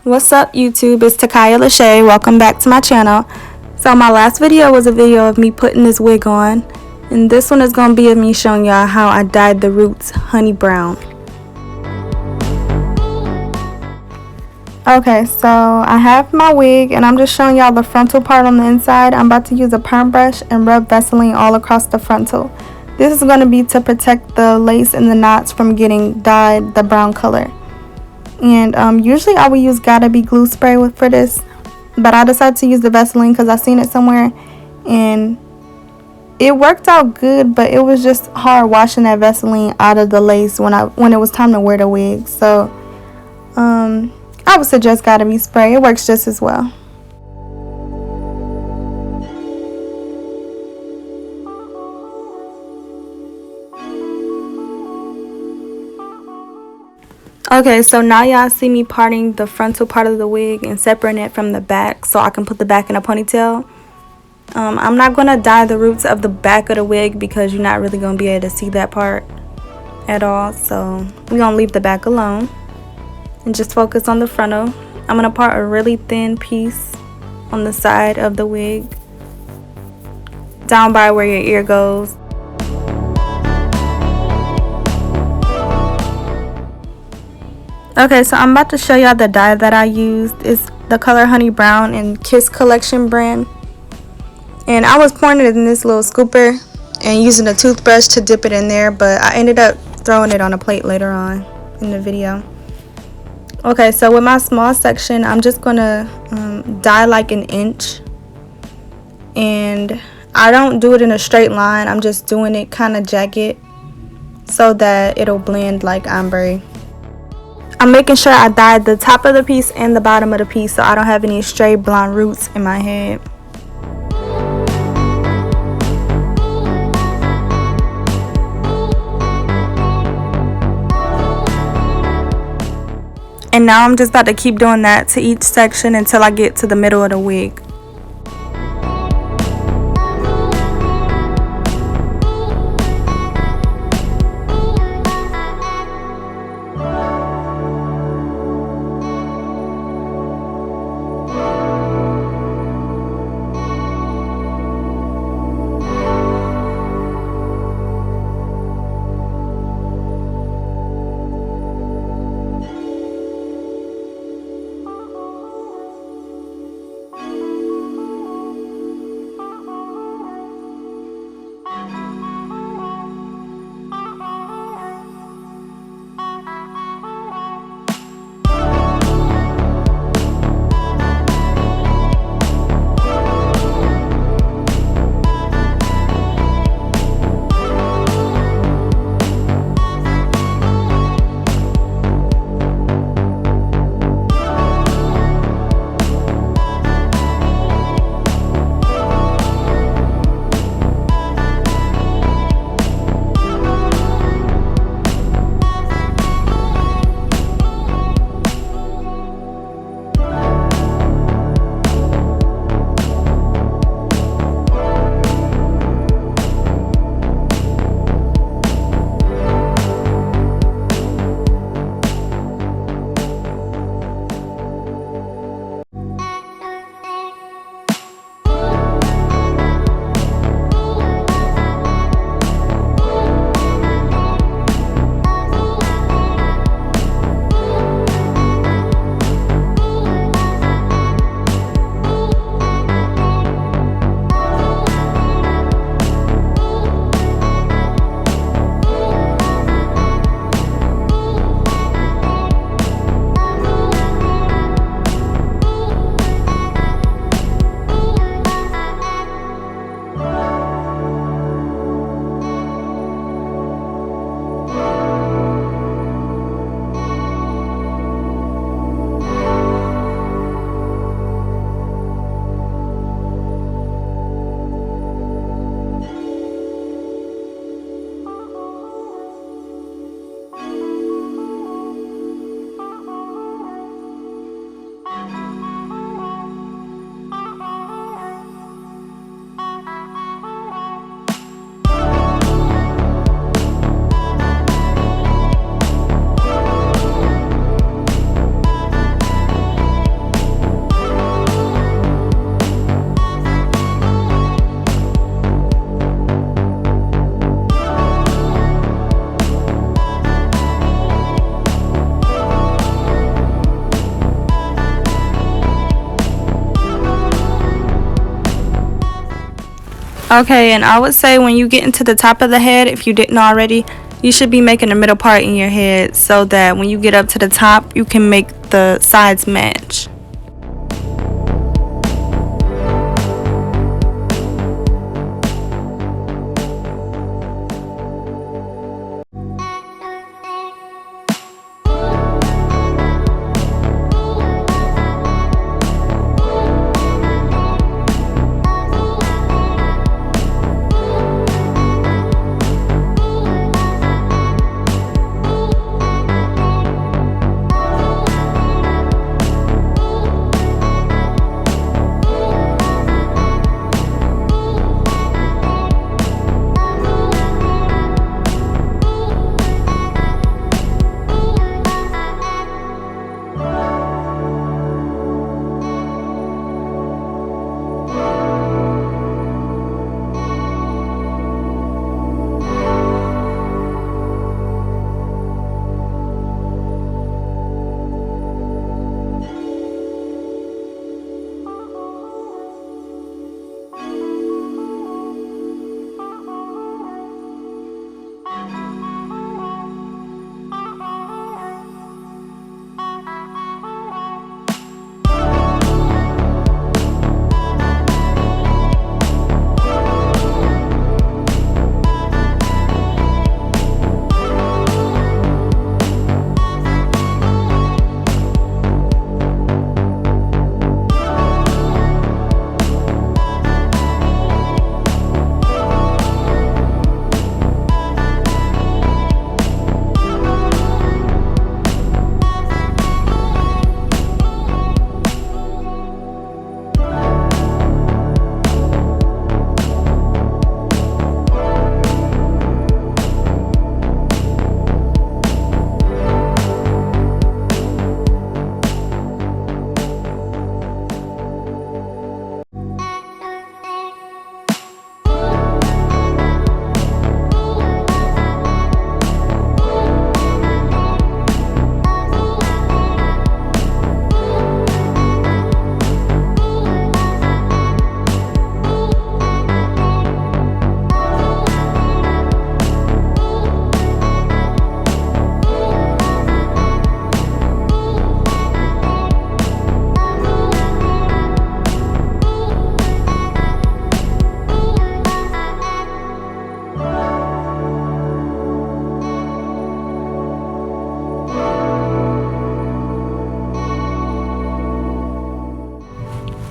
What's up, YouTube? It's Takaya Lachey. Welcome back to my channel. So my last video was a video of me putting this wig on, and this one is going to be of me showing y'all how I dyed the roots honey brown. Okay, so I have my wig and I'm just showing y'all the frontal part on the inside. I'm about to use a perm brush and rub Vaseline all across the frontal. This is going to be to protect the lace and the knots from getting dyed the brown color. And usually I would use Gotta Be glue spray for this, but I decided to use the Vaseline because I seen it somewhere and it worked out good, but it was just hard washing that Vaseline out of the lace when it was time to wear the wig. So I would suggest Gotta Be spray. It works just as well. Okay, so now y'all see me parting the frontal part of the wig and separating it from the back so I can put the back in a ponytail. I'm not going to dye the roots of the back of the wig because you're not really going to be able to see that part at all. So we're going to leave the back alone and just focus on the frontal. I'm going to part a really thin piece on the side of the wig down by where your ear goes. Okay, so I'm about to show y'all the dye that I used. It's the color Honey Brown in Kiss Collection brand. And I was pouring it in this little scooper and using a toothbrush to dip it in there, but I ended up throwing it on a plate later on in the video. Okay, so with my small section, I'm just going to dye like an inch. And I don't do it in a straight line. I'm just doing it kind of jagged so that it'll blend like ombre. I'm making sure I dyed the top of the piece and the bottom of the piece so I don't have any stray blonde roots in my head. And now I'm just about to keep doing that to each section until I get to the middle of the wig. Okay, and I would say when you get into the top of the head, if you didn't already, you should be making the middle part in your head so that when you get up to the top, you can make the sides match.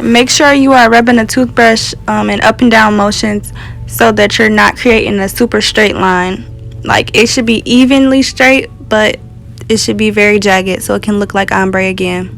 Make sure you are rubbing the toothbrush in up and down motions so that you're not creating a super straight line. Like, it should be evenly straight, but it should be very jagged so it can look like ombre again.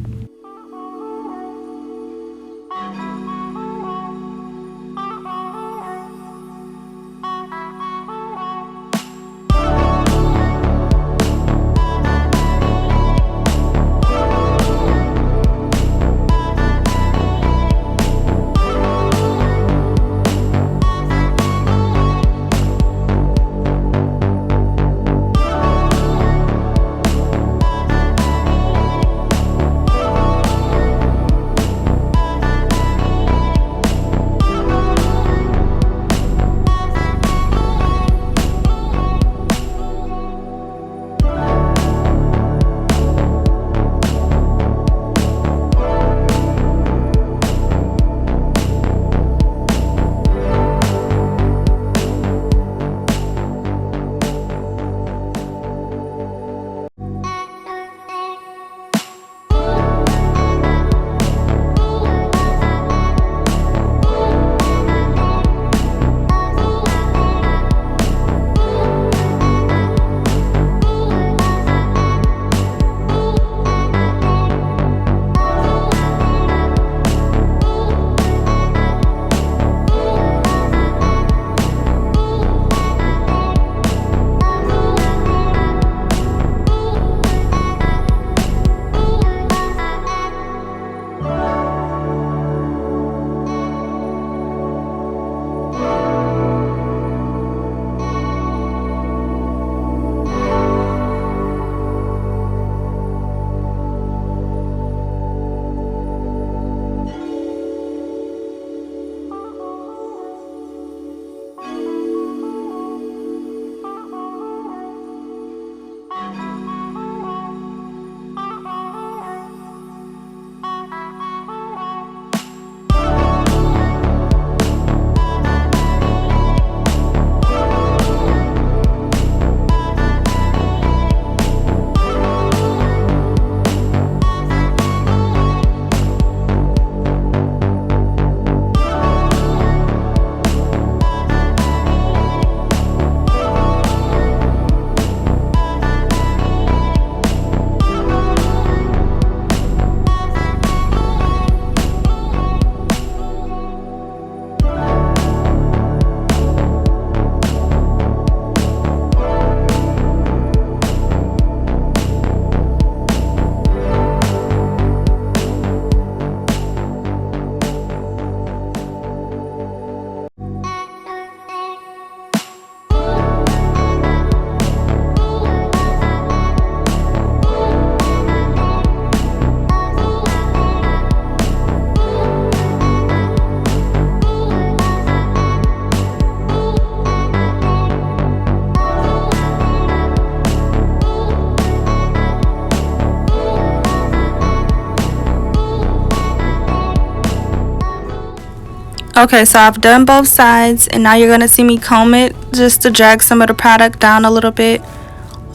Okay, so I've done both sides, and now you're going to see me comb it just to drag some of the product down a little bit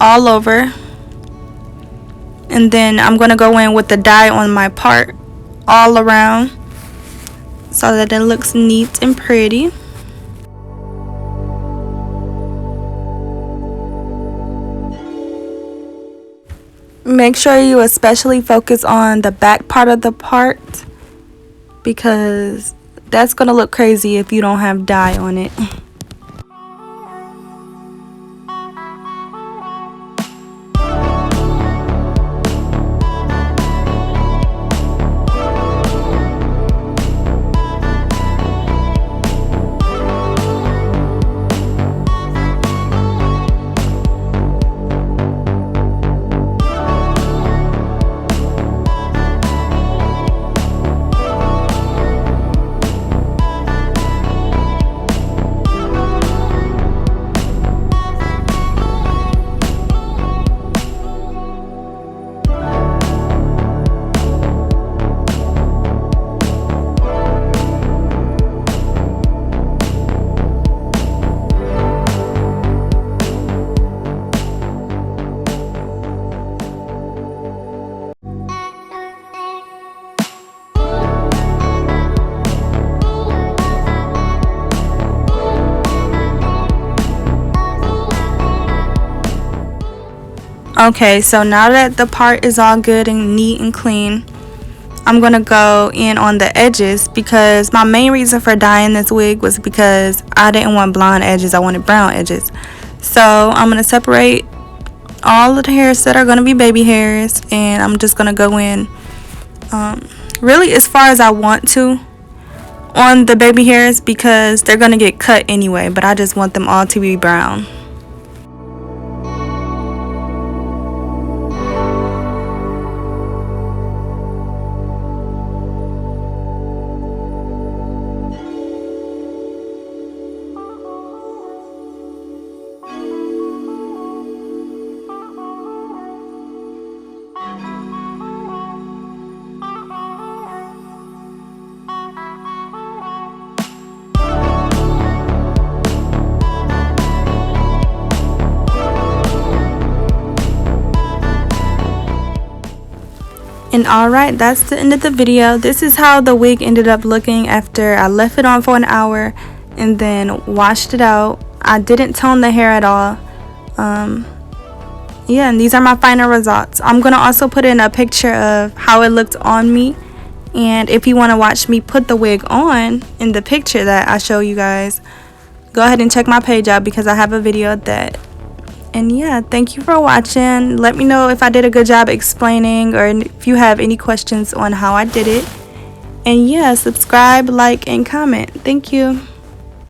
all over. And then I'm going to go in with the dye on my part all around so that it looks neat and pretty. Make sure you especially focus on the back part of the part, because that's going to look crazy if you don't have dye on it. Okay, so now that the part is all good and neat and clean, I'm going to go in on the edges, because my main reason for dyeing this wig was because I didn't want blonde edges, I wanted brown edges. So I'm going to separate all of the hairs that are going to be baby hairs, and I'm just going to go in really as far as I want to on the baby hairs, because they're going to get cut anyway, but I just want them all to be brown. And alright, that's the end of the video. This is how the wig ended up looking after I left it on for an hour and then washed it out. I didn't tone the hair at all. Yeah, and these are my final results. I'm going to also put in a picture of how it looked on me. And if you want to watch me put the wig on in the picture that I show you guys, go ahead and check my page out, because I have a video of that. And yeah, thank you for watching. Let me know if I did a good job explaining, or if you have any questions on how I did it. And yeah, subscribe, like, and comment. Thank you.